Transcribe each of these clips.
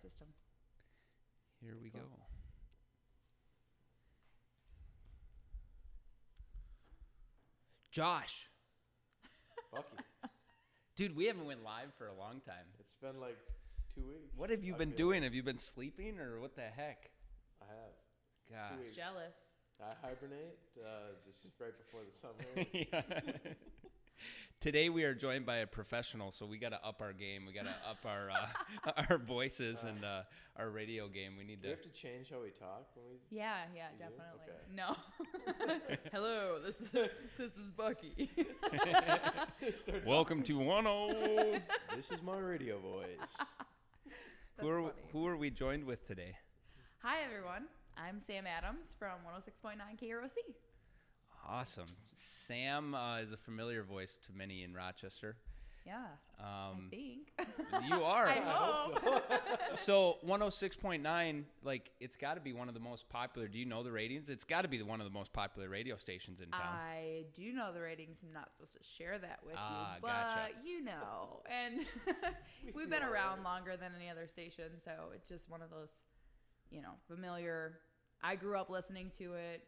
system. Here we go. Josh. Bucky. Dude, we haven't went live for a long time. It's been like 2 weeks. What have you been doing? Have you been sleeping or what the heck? I have. Gosh. 2 weeks. Jealous. I hibernate just right before the summer. Yeah. Today we are joined by a professional, so we got to up our game. We got to up our voices and our radio game. We need Do we have to change how we talk when we? Yeah, definitely. Okay. No. Hello, this is Bucky. Welcome to 10. This is my radio voice. Who are we joined with today? Hi, everyone. I'm Samm Adams from 106.9 KROC. Awesome. Sam is a familiar voice to many in Rochester. Yeah, I think. You are. I hope. So 106.9, like, it's got to be one of the most popular. Do you know the ratings? It's got to be one of the most popular radio stations in town. I do know the ratings. I'm not supposed to share that with you, but gotcha. you know. And we've been around longer than any other station, so it's just one of those, familiar. I grew up listening to it.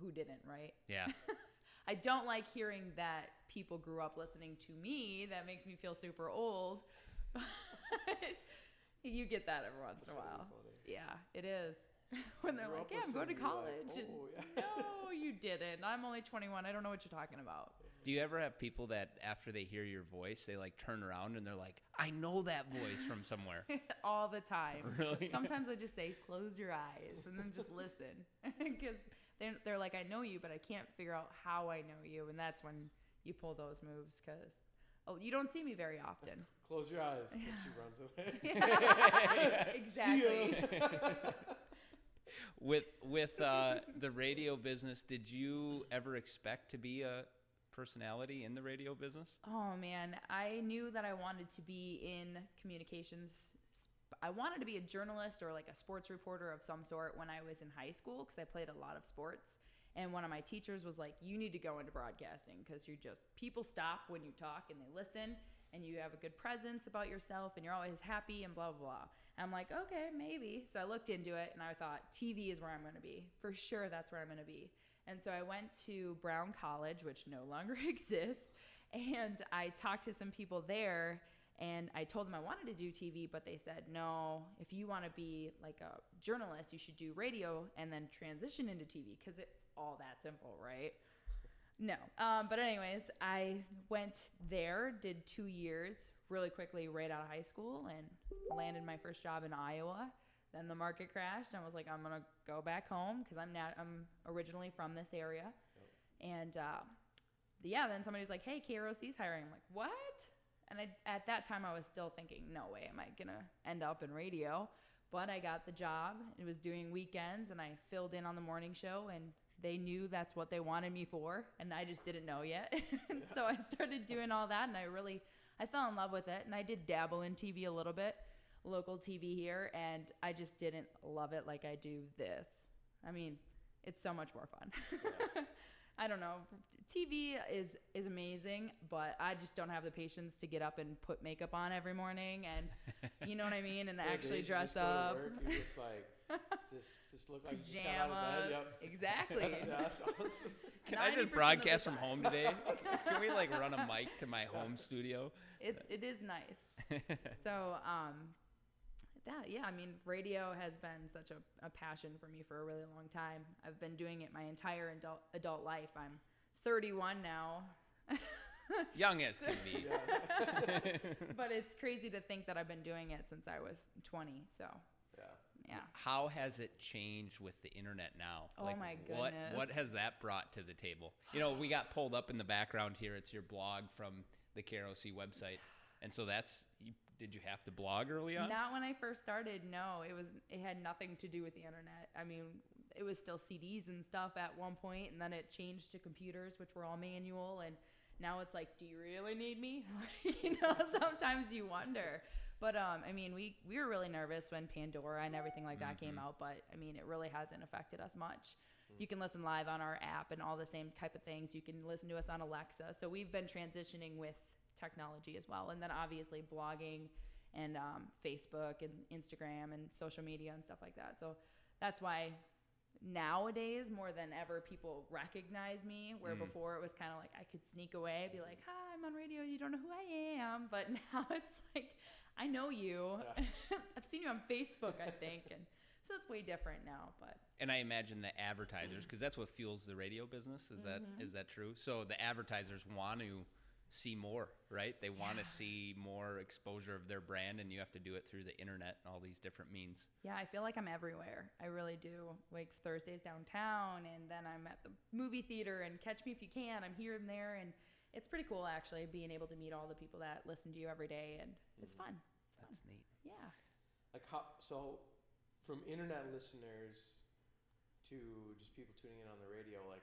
Who didn't, right? Yeah. I don't like hearing that people grew up listening to me. That makes me feel super old. You get that every once in a while. Really funny. Yeah, it is. When they're like, yeah, I'm going to college. Like, oh, yeah. No, you didn't. I'm only 21. I don't know what you're talking about. Do you ever have people that after they hear your voice, they like turn around and they're like, I know that voice from somewhere? All the time. Really? Sometimes I just say, close your eyes and then just listen. Because they're like, I know you, but I can't figure out how I know you. And that's when you pull those moves because, you don't see me very often. Close your eyes. Then she runs away. Yeah. Exactly. With the radio business, did you ever expect to be a personality in the radio business? Oh man, I knew that I wanted to be in communications. I wanted to be a journalist or like a sports reporter of some sort when I was in high school because I played a lot of sports. And one of my teachers was like, you need to go into broadcasting because people stop when you talk and they listen and you have a good presence about yourself and you're always happy and blah, blah, blah. And I'm like, okay, maybe. So I looked into it and I thought TV is where I'm going to be. For sure, that's where I'm going to be. And so I went to Brown College, which no longer exists, and I talked to some people there, and I told them I wanted to do TV, but they said, no, if you want to be like a journalist, you should do radio and then transition into TV because it's all that simple, right? No. But anyways, I went there, did 2 years really quickly right out of high school, and landed my first job in Iowa. Then the market crashed, and I was like, I'm gonna go back home because I'm originally from this area. Yep. And then somebody's like, hey, KROC's hiring. I'm like, what? And at that time I was still thinking, no way am I gonna end up in radio. But I got the job. It was doing weekends, and I filled in on the morning show, and they knew that's what they wanted me for, and I just didn't know yet. And so I started doing all that, and I fell in love with it, and I did dabble in TV a little bit. Local TV here, and I just didn't love it like I do this. I mean, it's so much more fun. Yeah. I don't know. TV is amazing, but I just don't have the patience to get up and put makeup on every morning, and you know what I mean, and actually dress up. Work, you're just like, just look like you just got out of bed. Yep. Exactly. That's awesome. Can I just broadcast from home today? Can we like run a mic to my home studio? It is nice. So I mean, radio has been such a passion for me for a really long time. I've been doing it my entire adult life. I'm 31 now. Young as can be. But it's crazy to think that I've been doing it since I was 20. So, yeah. How has it changed with the internet now? Oh, my goodness. What has that brought to the table? We got pulled up in the background here. It's your blog from the KROC website. And so did you have to blog early on? Not when I first started. No, it had nothing to do with the internet. I mean, it was still CDs and stuff at one point, and then it changed to computers, which were all manual, and now it's like, do you really need me? Sometimes you wonder. But I mean, we were really nervous when Pandora and everything like that came out, but I mean, it really hasn't affected us much. You can listen live on our app and all the same type of things. You can listen to us on Alexa. So we've been transitioning with technology as well, and then obviously blogging and Facebook and Instagram and social media and stuff like that. So that's why nowadays more than ever people recognize me, where before it was kind of like I could sneak away, be like, hi, I'm on radio, you don't know who I am. But now it's like, I know you. Yeah. I've seen you on Facebook, I think. And so it's way different now. But and I imagine the advertisers, because that's what fuels the radio business. Is that true? So the advertisers want to see more, right? They want to see more exposure of their brand, and you have to do it through the internet and all these different means. Yeah, I feel like I'm everywhere. I really do. Like Thursdays downtown, and then I'm at the movie theater, and Catch Me If You Can. I'm here and there, and it's pretty cool actually being able to meet all the people that listen to you every day, and it's fun. It's fun. That's neat. Yeah. Like so from internet listeners to just people tuning in on the radio, like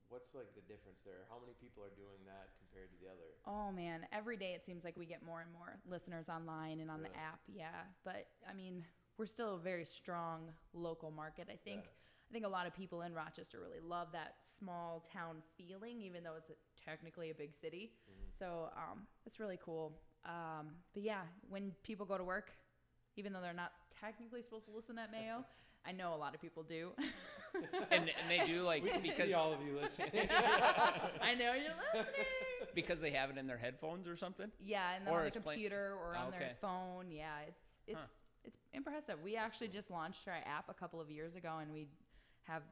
what's like the difference there? How many people are doing that compared to the other? Oh man, every day it seems like we get more and more listeners online and on the app. Yeah, but I mean, we're still a very strong local market. I think a lot of people in Rochester really love that small town feeling, even though it's technically a big city. So it's really cool. But yeah, when people go to work, even though they're not technically supposed to listen at Mayo, I know a lot of people do. and they do, like, we can because see all of you listening. I know you're listening. Because they have it in their headphones or something? Yeah, and then on the computer or on their phone. Yeah, it's impressive. We actually just launched our app a couple of years ago, and we have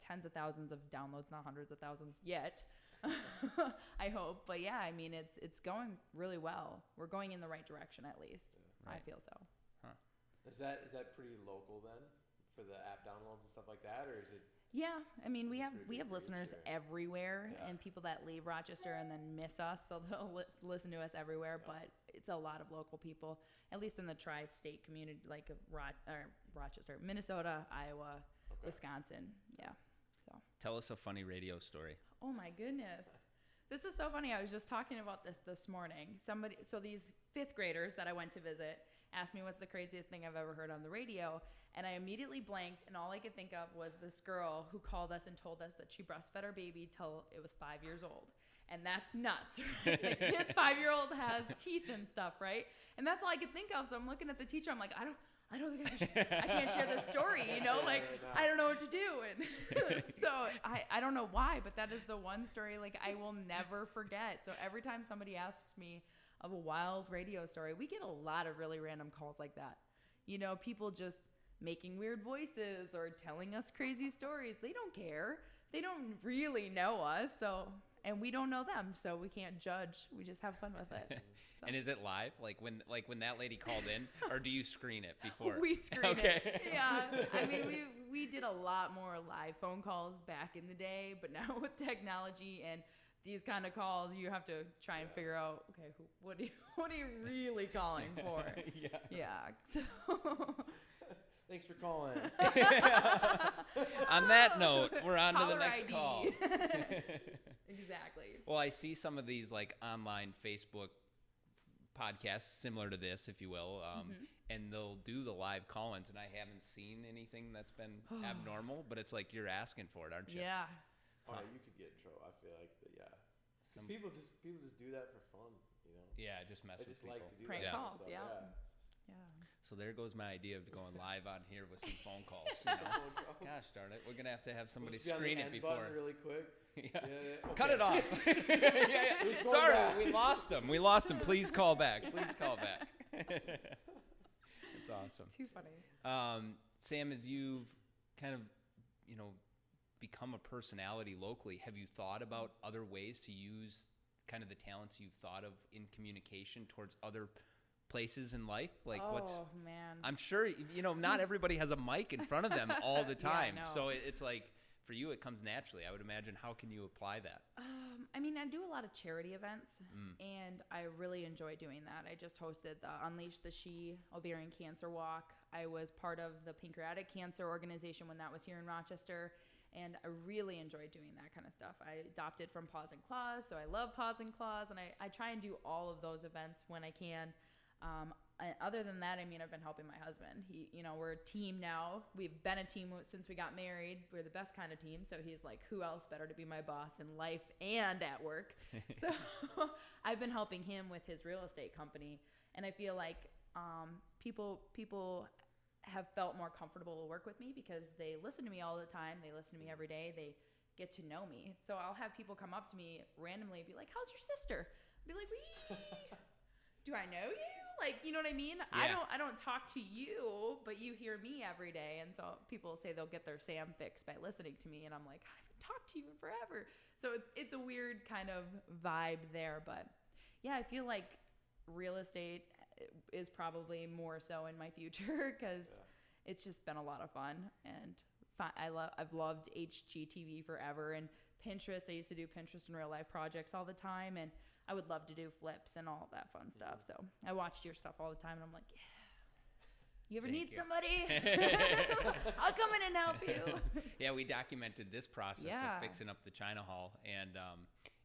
tens of thousands of downloads, not hundreds of thousands yet. I hope, but yeah, I mean, it's going really well. We're going in the right direction, at least. Right. I feel so. Is that pretty local then for the app downloads and stuff like that, or is it? Yeah, I mean, we have listeners everywhere, and people that leave Rochester and then miss us, so they'll listen to us everywhere. Yeah. But it's a lot of local people, at least in the tri-state community, like Rochester, Minnesota, Iowa, Wisconsin. Yeah. So tell us a funny radio story. Oh my goodness. This is so funny. I was just talking about this morning. So these fifth graders that I went to visit asked me what's the craziest thing I've ever heard on the radio, and I immediately blanked, and all I could think of was this girl who called us and told us that she breastfed her baby till it was 5 years old. And that's nuts, right? The kid's 5-year-old has teeth and stuff, right? And that's all I could think of. So I'm looking at the teacher. I'm like, I don't think I can't share this story, you know? Like, I don't know what to do. And so I don't know why, but that is the one story, like, I will never forget. So every time somebody asks me of a wild radio story, we get a lot of really random calls like that. You know, people just making weird voices or telling us crazy stories. They don't care. They don't really know us, and we don't know them, so we can't judge. We just have fun with it. So. And is it live? Like when that lady called in, or do you screen it before? We screen it. Yeah. I mean, we did a lot more live phone calls back in the day, but now with technology and these kind of calls, you have to try and figure out, okay, what are you really calling for? Yeah. So. Thanks for calling. On that note, we're on to the next ID. call. Exactly. Well, I see some of these like online Facebook podcasts similar to this, if you will, and they'll do the live call-ins, and I haven't seen anything that's been abnormal, but it's like you're asking for it, aren't you? Yeah. Oh, you could get in trouble, I feel like, but yeah. People just do that for fun, you know? Yeah, just mess with people. Like to do prank that calls, stuff. Yeah. So there goes my idea of going live on here with some phone calls. You know? Gosh darn it, we're gonna have to have somebody screen it before. Really quick. Okay. Cut it off. Sorry, we lost them. Please call back. Please call back. It's awesome. Too funny. Sam, as you've kind of, become a personality locally, have you thought about other ways to use kind of the talents you've thought of in communication towards other places in life? Like man, I'm sure, not everybody has a mic in front of them all the time. Yeah, so it's like, for you, it comes naturally. I would imagine. How can you apply that? I mean, I do a lot of charity events, and I really enjoy doing that. I just hosted the Unleash the She Ovarian Cancer Walk. I was part of the Pancreatic Cancer Organization when that was here in Rochester, and I really enjoy doing that kind of stuff. I adopted from Paws and Claws, so I love Paws and Claws, and I try and do all of those events when I can. Other than that, I mean, I've been helping my husband. We're a team now. We've been a team since we got married. We're the best kind of team. So he's like, who else better to be my boss in life and at work? So I've been helping him with his real estate company. And I feel like people have felt more comfortable to work with me because they listen to me all the time. They listen to me every day. They get to know me. So I'll have people come up to me randomly and be like, how's your sister? I'll be like, wee. Do I know you? Like, you know what I mean? Yeah. I don't talk to you, but you hear me every day. And so people say they'll get their Sam fix by listening to me. And I'm like, I haven't talked to you in forever. So it's a weird kind of vibe there. But yeah, I feel like real estate is probably more so in my future because it's just been a lot of fun. And I've loved HGTV forever, and Pinterest. I used to do Pinterest and real life projects all the time, and I would love to do flips and all that fun stuff. So I watched your stuff all the time, and I'm like, yeah, you ever need somebody? I'll come in and help you. Yeah, we documented this process of fixing up the China Hall, and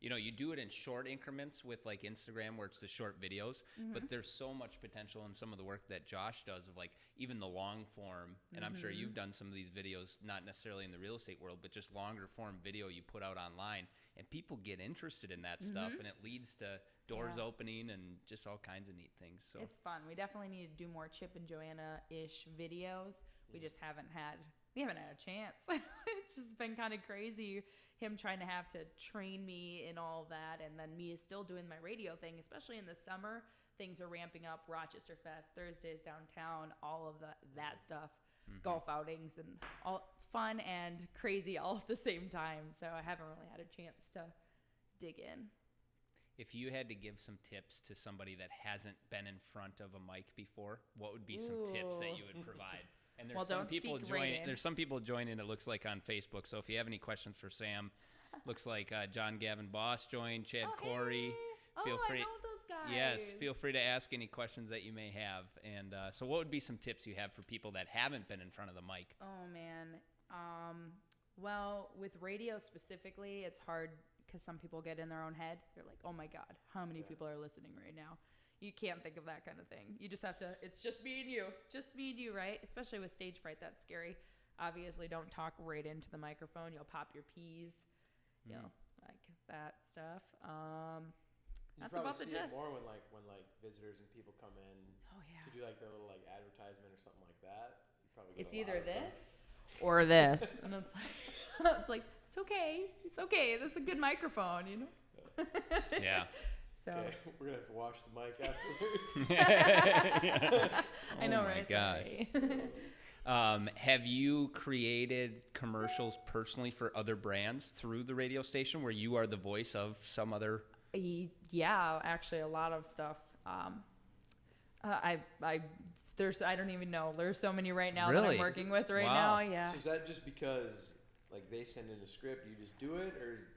you do it in short increments with like Instagram where it's the short videos, but there's so much potential in some of the work that Josh does of like even the long form, and I'm sure you've done some of these videos, not necessarily in the real estate world, but just longer form video you put out online, and people get interested in that stuff, and it leads to doors opening and just all kinds of neat things. So it's fun. We definitely need to do more Chip and Joanna-ish videos. We just haven't had a chance. It's just been kind of crazy, him trying to have to train me in all of that, and then me still doing my radio thing, especially in the summer. Things are ramping up. Rochester Fest, Thursdays downtown, all of that stuff, golf outings, and all fun and crazy all at the same time. So I haven't really had a chance to dig in. If you had to give some tips to somebody that hasn't been in front of a mic before, what would be some tips that you would provide? And there's some people joining. There's some people joining. It looks like on Facebook. So if you have any questions for Sam, looks like John Gavin Boss joined, Chad Corey. Feel free. I know those guys. Yes, feel free to ask any questions that you may have. And so, what would be some tips you have for people that haven't been in front of the mic? Oh man. Well, with radio specifically, it's hard because some people get in their own head. They're like, "Oh my God, how many people are listening right now?" You can't think of that kind of thing. You just have to, it's just me and you, right? Especially with stage fright, that's scary. Obviously, don't talk right into the microphone. You'll pop your peas, like that stuff. That's about the gist. More when visitors and people come in to do like their little like advertisement or something like that. You probably get it's either this or this, and it's like it's okay. This is a good microphone, you know. Yeah. So okay, we're gonna have to wash the mic afterwards. I know, right? Oh my gosh. Have you created commercials personally for other brands through the radio station where you are the voice of some other? Yeah, actually, a lot of stuff. I don't even know. There's so many right now that I'm working with right now. Yeah. So is that just because like they send in a script, you just do it, or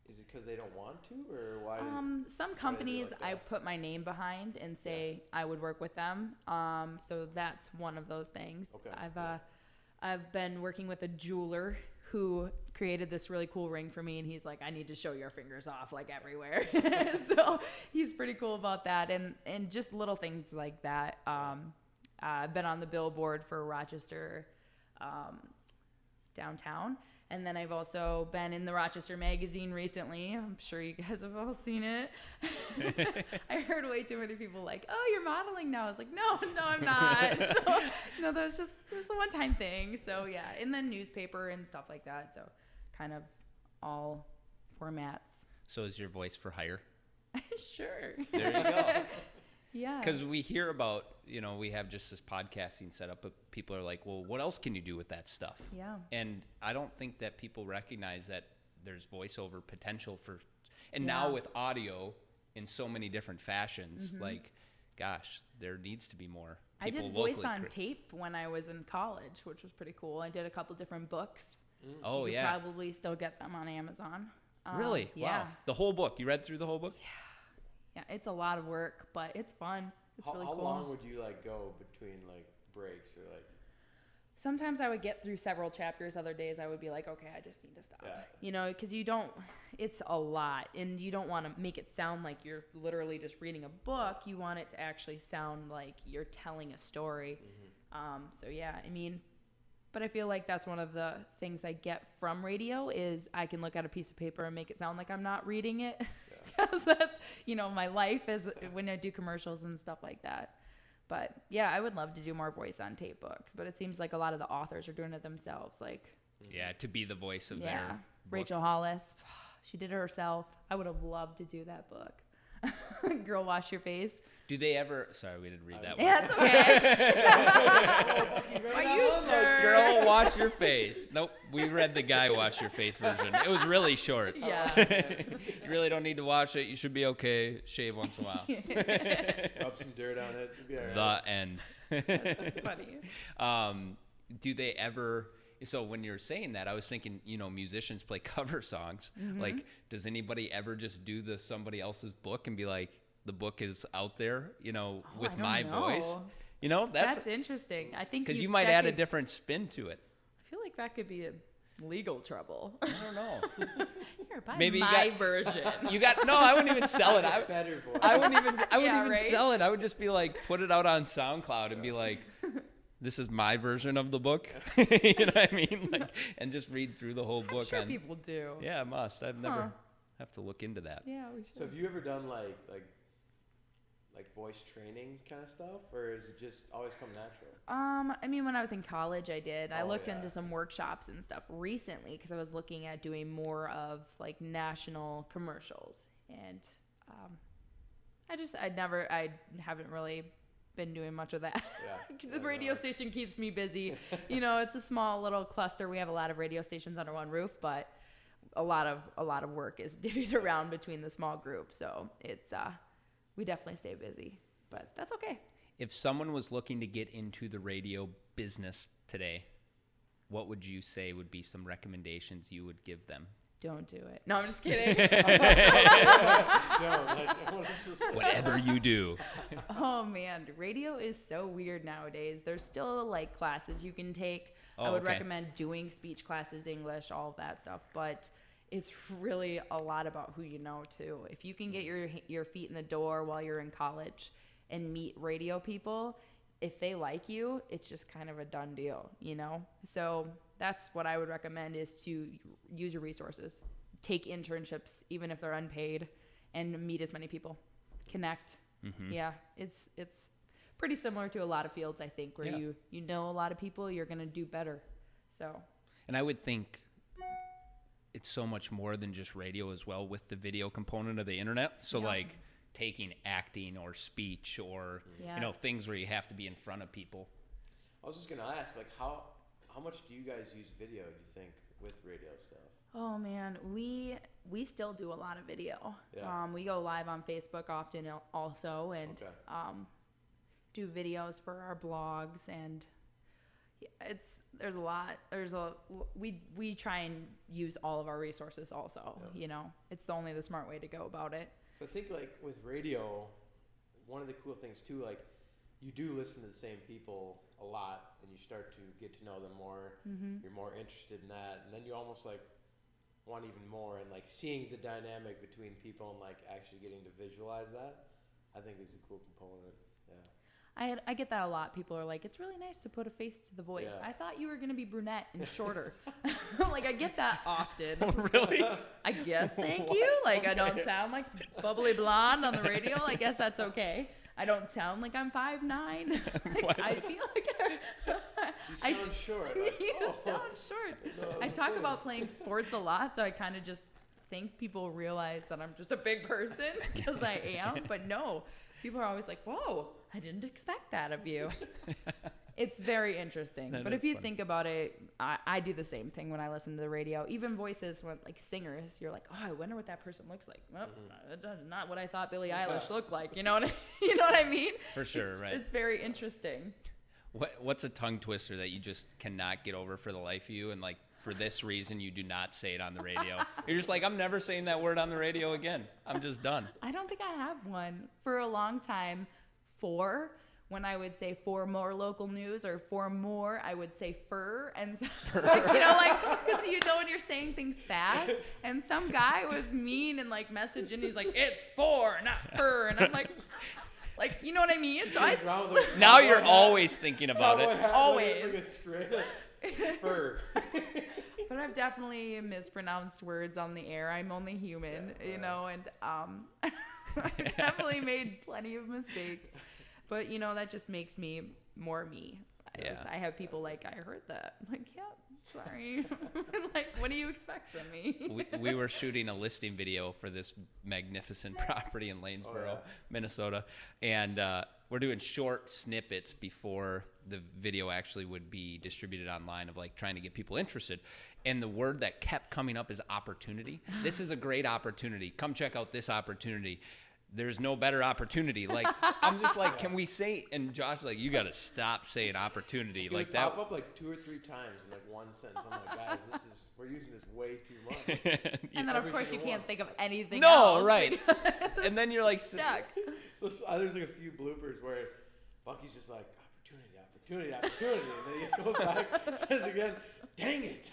is it because they don't want to, or why? Some companies I put my name behind and say I would work with them. So that's one of those things. Okay. I've been working with a jeweler who created this really cool ring for me, and he's like, I need to show your fingers off like everywhere. So he's pretty cool about that, and just little things like that. I've been on the billboard for Rochester downtown, and then I've also been in the Rochester magazine recently. I'm sure you guys have all seen it. I heard way too many people like, oh, you're modeling now. I was like, no, I'm not. No, that was a one-time thing. So yeah, and then newspaper and stuff like that. So kind of all formats. So is your voice for hire? Sure. There you go. Yeah. Because we hear about, we have just this podcasting set up, but people are like, well, what else can you do with that stuff? Yeah. And I don't think that people recognize that there's voiceover potential and now with audio in so many different fashions, like, gosh, there needs to be more people. I did voice on tape when I was in college, which was pretty cool. I did a couple different books. Oh, you could probably still get them on Amazon. Really? Yeah. Wow. The whole book. You read through the whole book? Yeah. Yeah, it's a lot of work, but it's fun. It's really cool. How long would you go between breaks or Sometimes I would get through several chapters. Other days I would be like, okay, I just need to stop. Yeah. Because it's a lot, and you don't want to make it sound like you're literally just reading a book. You want it to actually sound like you're telling a story. So yeah, I mean, But I feel like that's one of the things I get from radio is I can look at a piece of paper and make it sound like I'm not reading it. Because that's, my life is when I do commercials and stuff like that. But yeah, I would love to do more voice on tape books, but it seems like a lot of the authors are doing it themselves. Like, yeah, to be the voice of their book. Rachel Hollis, she did it herself. I would have loved to do that book. Girl, wash your face. Do they ever? Sorry, we didn't read that one. Yeah, it's okay. Are you sure? Girl, wash your face. Nope, we read the guy wash your face version. It was really short. Yeah. You really don't need to wash it. You should be okay. Shave once in a while. Rub some dirt on it. You'll be all right. The end. That's funny. Do they ever? So when you're saying that, I was thinking, musicians play cover songs. Mm-hmm. Like, does anybody ever just do somebody else's book and be like, the book is out there, with my voice? That's interesting. I think because you might add a different spin to it. I feel like that could be a legal trouble. I don't know. Here, buy Maybe my version. I wouldn't even sell it. Better voice. I wouldn't even right? sell it. I would just be like, put it out on SoundCloud and be like, this is my version of the book. You know what I mean? Like, and just read through the whole book. I'm sure people do. Yeah, I must. I've never have to look into that. Yeah, we should. So have you ever done like voice training kind of stuff, or is it just always come natural? I mean, when I was in college, I did. I looked into some workshops and stuff recently because I was looking at doing more of like national commercials, and I haven't really been doing much of that. Yeah. The radio station keeps me busy. It's a small little cluster. We have a lot of radio stations under one roof, but a lot of work is divvied around between the small group. So it's we definitely stay busy, but that's okay. If someone was looking to get into the radio business today, what would you say would be some recommendations you would give them? Don't do it. No, I'm just kidding. Whatever you do. Oh man, radio is so weird nowadays. There's still like classes you can take. I would recommend doing speech classes, English, all of that stuff, but it's really a lot about who you know too. If you can get your feet in the door while you're in college and meet radio people, if they like you, it's just kind of a done deal, So that's what I would recommend, is to use your resources. Take internships, even if they're unpaid, and meet as many people. Connect. Mm-hmm. Yeah, it's pretty similar to a lot of fields, I think, where you know a lot of people, you're going to do better. So. And I would think it's so much more than just radio as well with the video component of the internet. So like taking acting or speech or, things where you have to be in front of people. I was just going to ask, like, how much do you guys use video, do you think, with radio stuff? Oh man, we still do a lot of video. Yeah. We go live on Facebook often also, and do videos for our blogs, and we try and use all of our resources also. It's only the smart way to go about it. So I think like with radio, one of the cool things too, like you do listen to the same people a lot, and you start to get to know them more. Mm-hmm. You're more interested in that, and then you almost like want even more, and like seeing the dynamic between people and like actually getting to visualize that, I think is a cool component. Yeah. I get that a lot. People are like, it's really nice to put a face to the voice. Yeah. I thought you were going to be brunette and shorter. Like, I get that often. Oh, really? I guess, thank you. Like, I don't sound like bubbly blonde on the radio. I guess that's okay. I don't sound like I'm 5'9". Like, I feel like you sound short. Like, you sound short. No, I talk about playing sports a lot, so I kind of just think people realize that I'm just a big person because I am. But no, people are always like, whoa, I didn't expect that of you. It's very interesting. But if you think about it, I do the same thing when I listen to the radio. Even voices, when like singers, you're like, oh, I wonder what that person looks like. Well, that's not what I thought Billie Eilish looked like. You know what I mean? For sure, right. It's very interesting. What's a tongue twister that you just cannot get over for the life of you, and like for this reason you do not say it on the radio? You're just like, I'm never saying that word on the radio again. I'm just done. I don't think I have one. For a long time, when I would say for more local news or for more, I would say fur. And so, because when you're saying things fast, and some guy was mean and like messaging, he's like, it's for, not fur. And I'm like, you know what I mean? So now you're always thinking about it. Always. Fur. But I've definitely mispronounced words on the air. I'm only human, you know, and I've definitely made plenty of mistakes. But, you know, that just makes me more me. I have people like, I heard that. I'm like, yeah, sorry. Like, what do you expect from me? We were shooting a listing video for this magnificent property in Lanesboro, Minnesota. And we're doing short snippets before the video actually would be distributed online of like trying to get people interested. And the word that kept coming up is opportunity. This is a great opportunity. Come check out this opportunity. There's no better opportunity. Like, I'm just like, can we say, and Josh, like, you got to stop saying opportunity like that. Pop up like 2 or 3 times in like one sentence. I'm like, guys, we're using this way too much. And then, of course, you can't think of anything else. No, right. And then you're like, stuck. So there's like a few bloopers where Bucky's just like, opportunity. And then he goes back, says again, dang it.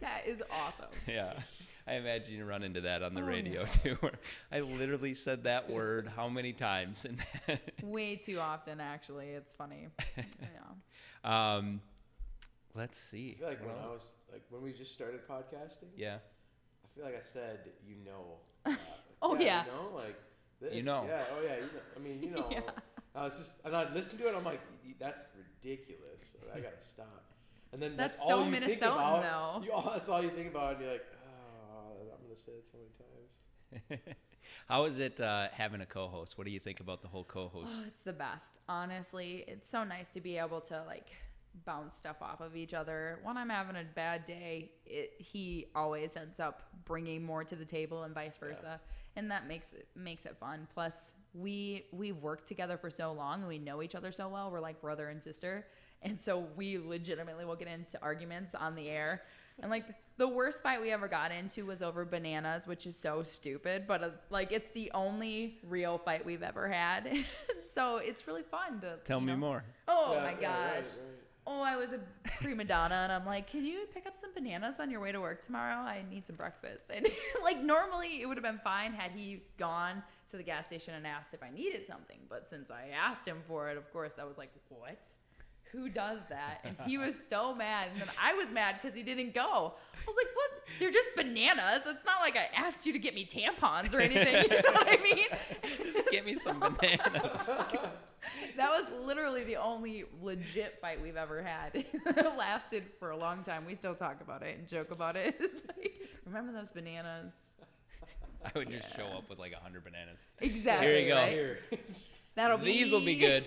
That is awesome. Yeah. I imagine you run into that on the radio too, where I literally said that word how many times? Way too often, actually. It's funny. Yeah. Let's see. I feel like when we just started podcasting. Yeah. I feel like I said, you know. Yeah. You know, like this. You know. Yeah. Oh yeah. You know. I mean, you know. Yeah. I was just, and I'd listen to it. I'm like, that's ridiculous. I gotta stop. And then that's all so you Minnesotan, think about, though. that's all you think about. And you're like, I'm gonna say it so many times. How is it having a co-host? What do you think about the whole co-host? Oh, it's the best. Honestly, it's so nice to be able to like bounce stuff off of each other. When I'm having a bad day, he always ends up bringing more to the table and vice versa. And that makes it fun. Plus, we've worked together for so long and we know each other so well. We're like brother and sister. And so we legitimately will get into arguments on the air. And like the worst fight we ever got into was over bananas, which is so stupid, but like it's the only real fight we've ever had. So it's really fun to tell me more. Oh my gosh. Right. Oh, I was a prima donna and I'm like, can you pick up some bananas on your way to work tomorrow? I need some breakfast. And like normally it would have been fine had he gone to the gas station and asked if I needed something. But since I asked him for it, of course, I was like, what? Who does that? And he was so mad. And then I was mad because he didn't go. I was like, what? They're just bananas. It's not like I asked you to get me tampons or anything. You know what I mean? Just get me some bananas. That was literally the only legit fight we've ever had. It lasted for a long time. We still talk about it and joke about it. Like, remember those bananas? I would just show up with like 100 bananas. Exactly. Here you go. Right? Here. These will be good.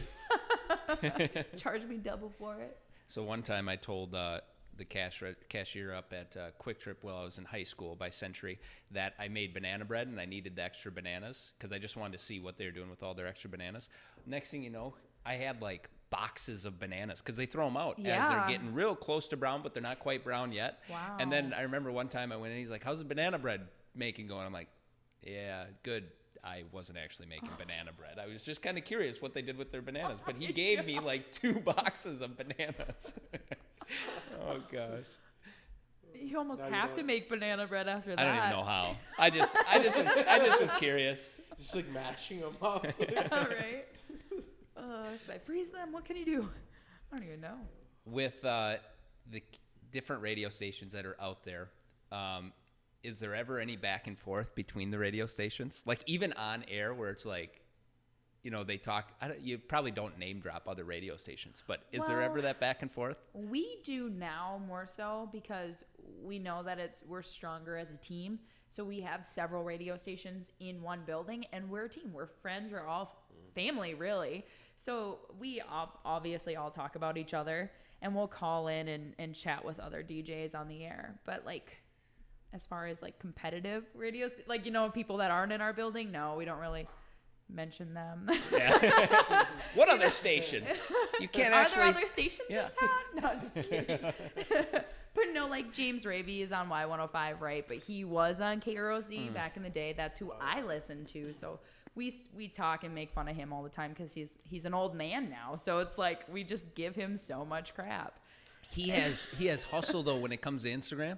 Charge me double for it. So one time I told the cashier up at Quick Trip while I was in high school by Century that I made banana bread and I needed the extra bananas because I just wanted to see what they were doing with all their extra bananas. Next thing you know, I had like boxes of bananas because they throw them out as they're getting real close to brown, but they're not quite brown yet. Wow. And then I remember one time I went in, he's like, how's the banana bread making going? I'm like, yeah, good. I wasn't actually making banana bread. I was just kind of curious what they did with their bananas. But he gave me like 2 boxes of bananas. Oh, gosh. You almost have to make banana bread after that. I don't even know how. I just was curious. Just like mashing them up. Yeah, right? Should I freeze them? What can you do? I don't even know. With the different radio stations that are out there, is there ever any back and forth between the radio stations? Like even on air where it's like, you know, they talk, you probably don't name drop other radio stations, but is there ever that back and forth? We do now more so because we know that we're stronger as a team. So we have several radio stations in one building and we're a team. We're friends. We're all family, really. So we obviously all talk about each other and we'll call in and chat with other DJs on the air. But like, as far as like competitive radios, like, you know, people that aren't in our building, no, we don't really mention them. Yeah. What other station? You can't Are actually. there other stations in town? No, I'm just kidding. But no, like James Raby is on Y105, right? But he was on KROC back in the day. That's who I listened to. So we talk and make fun of him all the time because he's an old man now. So it's like we just give him so much crap. He has hustle though when it comes to Instagram.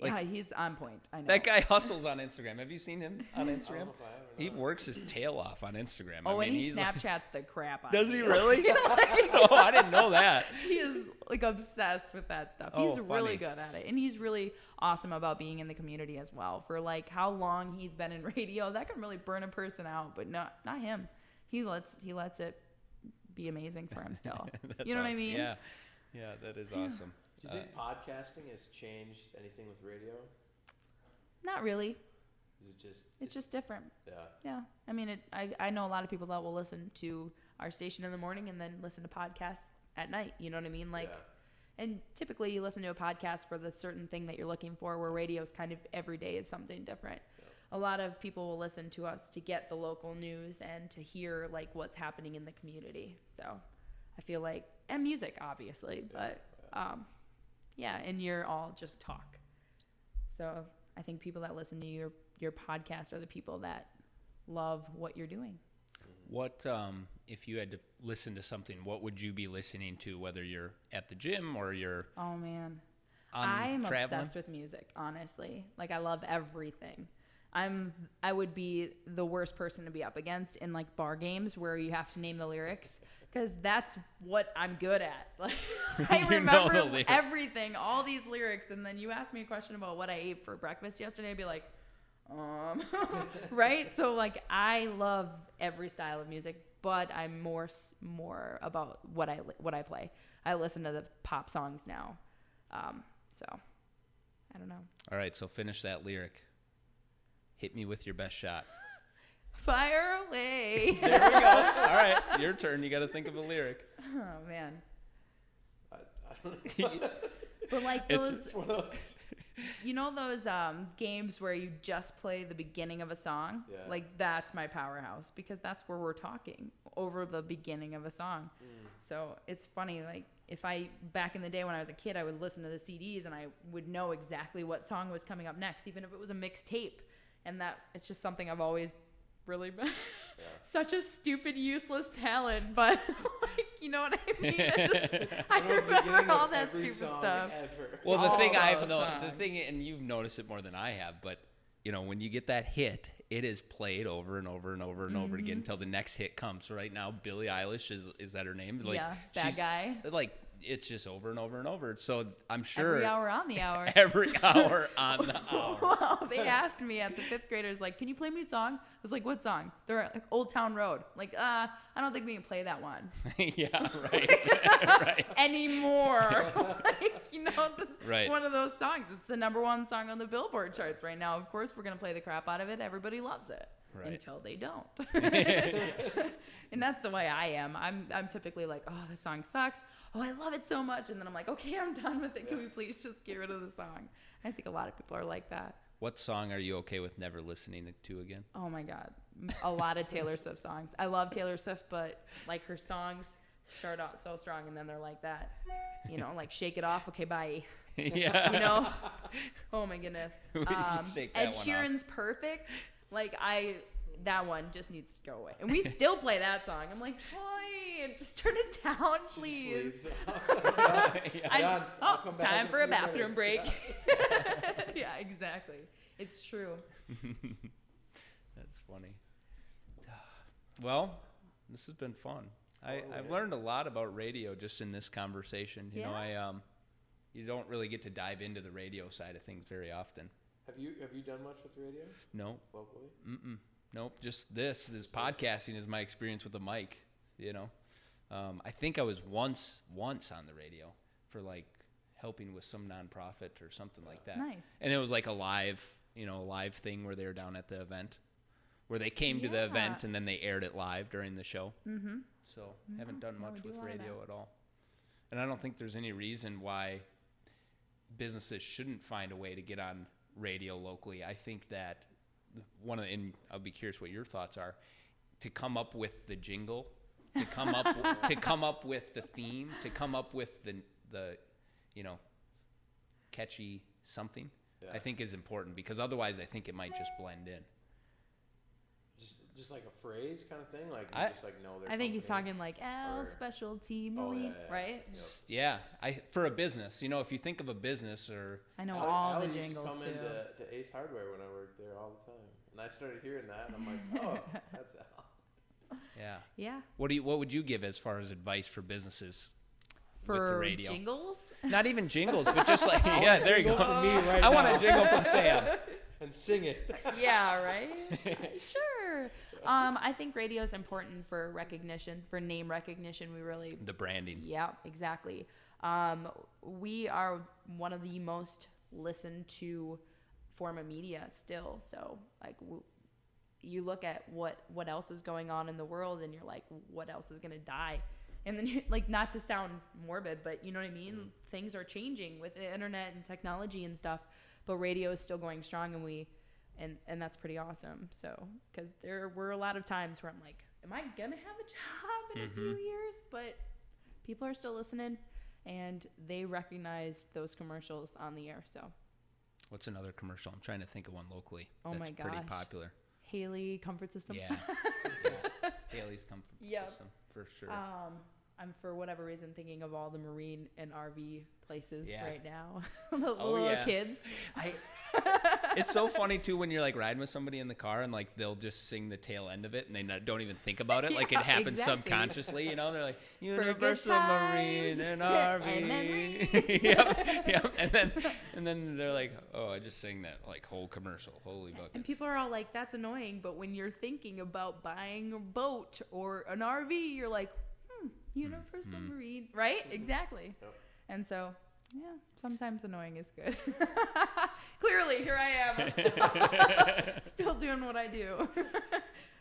Like, yeah, he's on point. I know. That guy hustles on Instagram. Have you seen him on Instagram? I don't know. He works his tail off on Instagram. Oh, I mean, and he he's Snapchats the crap out does of he you. really? Oh, I didn't know that. He is like obsessed with that stuff. Oh, He's really funny. good at it, and he's really awesome about being in the community as well. For like how long he's been in radio, that can really burn a person out, but not him. He lets it be amazing for him still. You know what I mean? Yeah, yeah, that is awesome. Do you think podcasting has changed anything with radio? Not really. Is it just? It's just different. Yeah. Yeah. I mean, I know a lot of people that will listen to our station in the morning and then listen to podcasts at night. You know what I mean? Like, and typically you listen to a podcast for the certain thing that you're looking for, where radio is kind of every day is something different. Yeah. A lot of people will listen to us to get the local news and to hear like what's happening in the community. So I feel like, and music obviously, but yeah, and you're all just talk. So I think people that listen to your podcast are the people that love what you're doing. What, if you had to listen to something, what would you be listening to, whether you're at the gym or you're Oh, man. I'm obsessed with music, honestly. Like, I love everything. I would be the worst person to be up against in, like, bar games where you have to name the lyrics, because that's what I'm good at. Like, I remember everything, all these lyrics, and then you ask me a question about what I ate for breakfast yesterday, I'd be like, right? So like I love every style of music, but I'm more about what I play. I listen to the pop songs now. So I don't know. All right, so finish that lyric. Hit me with your best shot. Fire away. There we go. All right, your turn. You got to think of a lyric. Oh man. I don't know. But like It's one of those. You know those games where you just play the beginning of a song? Yeah. Like, that's my powerhouse, because that's where we're talking over the beginning of a song. So it's funny, like, back in the day when I was a kid, I would listen to the CDs and I would know exactly what song was coming up next, even if it was a mixtape. And it's just something I've always really been such a stupid, useless talent, but like, you know what I mean? I remember all that stupid stuff. Well, the thing, and you've noticed it more than I have, but you know, when you get that hit, it is played over and over and over and over again until the next hit comes. So right now, Billie Eilish is that her name? Like, yeah, Bad Guy. Like, it's just over and over and over. So I'm sure every hour on the hour. Every hour on the hour. Well, they asked me at the 5th graders, like, can you play me a song? I was like, what song? They're like, Old Town Road. Like, I don't think we can play that one. Yeah, right. Right. Anymore. Like, you know, that's one of those songs. It's the #1 song on the Billboard charts right now. Of course, we're going to play the crap out of it. Everybody loves it. Right. Until they don't. And that's the way I am. I'm typically like, oh, this song sucks. Oh, I love it so much. And then I'm like, okay, I'm done with it. Can we please just get rid of the song? I think a lot of people are like that. What song are you okay with never listening to again? Oh my God. A lot of Taylor Swift songs. I love Taylor Swift, but like her songs start out so strong and then they're like that. You know, like Shake It Off. Okay, bye. Yeah. You know? Oh my goodness. Shake that Ed Sheeran's Perfect. Like that one just needs to go away. And we still play that song. I'm like, Troy, just turn it down, please. Time for a bathroom break. Yeah, exactly. It's true. That's funny. Well, this has been fun. I've learned a lot about radio just in this conversation. You know, you don't really get to dive into the radio side of things very often. Have you done much with radio? No. Locally? Nope. Just this podcasting is my experience with a mic. You know, I think I was once on the radio for like helping with some nonprofit or something like that. Nice. And it was like a live thing where they were down at the event, where they came to the event and then they aired it live during the show. Mm-hmm. So haven't done much with radio at all. And I don't think there's any reason why businesses shouldn't find a way to get on radio locally. I think that and I'll be curious what your thoughts are, to come up with the jingle, to come up with the theme, to come up with the catchy something. I think is important, because otherwise I think it might just blend in. Just like a phrase kind of thing, like just like know their I think he's company. talking like L specialty movie, right? Yeah, for a business, if you think of a business, or I know all the jingles used to come too. into Ace Hardware when I worked there all the time, and I started hearing that, and I'm like, oh, that's Al. Yeah. Yeah. What would you give as far as advice for businesses For radio. jingles? Not even jingles, but just like, yeah, there you go. For me right I want now. a jingle from Sam. And sing it. Yeah, right? Sure. I think radio is important for recognition, for name recognition. We really... The branding. Yeah, exactly. We are one of the most listened to form of media still. So, like, you look at what else is going on in the world, and you're like, what else is going to die? And then, like, not to sound morbid, but you know what I mean? Things are changing with the internet and technology and stuff, but radio is still going strong, and that's pretty awesome. So, because there were a lot of times where I'm like, am I going to have a job in a few years? But people are still listening, and they recognize those commercials on the air. So, What's another commercial? I'm trying to think of one locally. Oh that's my pretty gosh. popular. Haley Comfort System. Yeah. Haley's comfort system for sure. I'm for whatever reason thinking of all the marine and RV places Yeah. right now. The little kids. It's so funny too when you're like riding with somebody in the car and like they'll just sing the tail end of it and they don't even think about it. Like it happens exactly. subconsciously, you know. They're like good Universal times Marine and RV. and memories. yep. And then they're like, oh, I just sang that like whole commercial. Holy buckets. And people are all like, that's annoying. But when you're thinking about buying a boat or an RV, you're like, Universal Marine, right? Exactly. Yep. And so, yeah, sometimes annoying is good. Clearly, here I am, still doing what I do.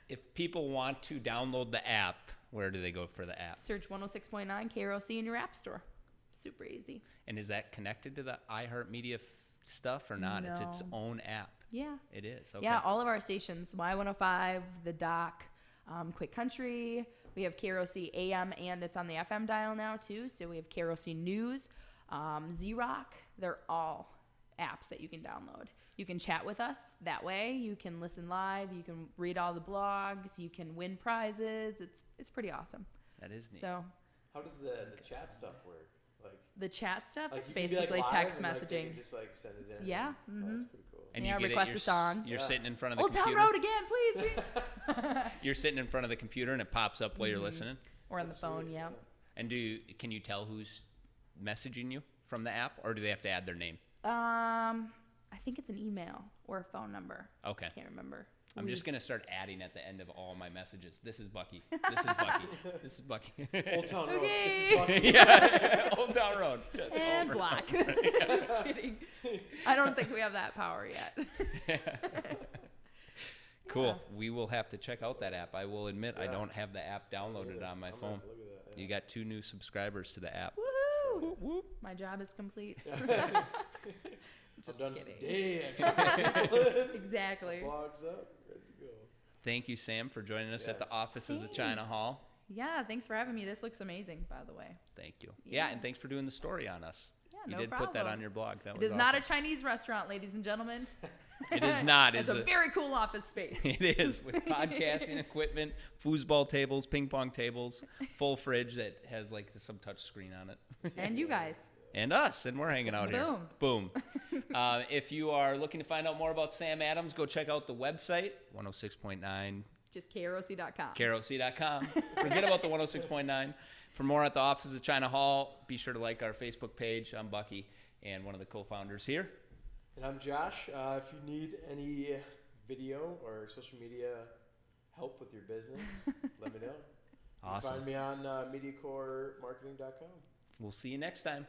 If people want to download the app, where do they go for the app? Search 106.9 KROC in your app store. Super easy. And is that connected to the iHeartMedia stuff or not? It's its No. own app. Yeah. It is. Okay. Yeah, all of our stations, Y105, The Doc, Quick Country. We have KROC AM, and it's on the FM dial now, too. So we have KROC News, Z-Rock. They're all apps that you can download. You can chat with us that way. You can listen live. You can read all the blogs. You can win prizes. It's pretty awesome. That is neat. So How does the chat stuff work? Like, the chat stuff, it's you can be, like, basically live text and, like, they messaging. can just like send it in. Yeah, Oh, that's pretty cool. And Yeah, you get request it, a song. You're Yeah. sitting in front of the Old Town computer. Road again, please. You're sitting in front of the computer and it pops up while you're listening. Or on the That's phone, sweet, yeah. And can you tell who's messaging you from the app, or do they have to add their name? I think it's an email or a phone number. Okay. I can't remember. I'm just gonna start adding at the end of all my messages. This is Bucky. This is Bucky. This is Bucky. Old Town Road. Okay. This is Bucky. Yeah. Old Town Road. Just And over. block. Just kidding. I don't think we have that power yet. Cool. Yeah. We will have to check out that app. I will admit I Yeah. don't have the app downloaded on my I'm gonna phone. have to look at that, You got 2 new subscribers to the app. Woohoo! My job is complete. I'm Just done kidding. for the day. Exactly. Blogs up, ready to go. Thank you, Sam, for joining us at the Yes. offices of China Thanks. Hall. Yeah, thanks for having me. This looks amazing, by the way. Thank you. Yeah. Yeah, and thanks for doing the story on us. Yeah, You no did problem. put that on your blog. That It was is not a awesome. Chinese restaurant, ladies and gentlemen. It is not. It's a very cool office space. It is, with podcasting equipment, foosball tables, ping pong tables, full fridge that has like some touch screen on it. And you guys. And us, and we're hanging out here. Boom. If you are looking to find out more about Samm Adams, go check out the website, 106.9 Just KROC.com. KROC.com. Forget about the 106.9. For more at the offices of China Hall, be sure to like our Facebook page. I'm Bucky, and one of the co-founders here. And I'm Josh. If you need any video or social media help with your business, let me know. You can Awesome. find me on MediaCoreMarketing.com. We'll see you next time.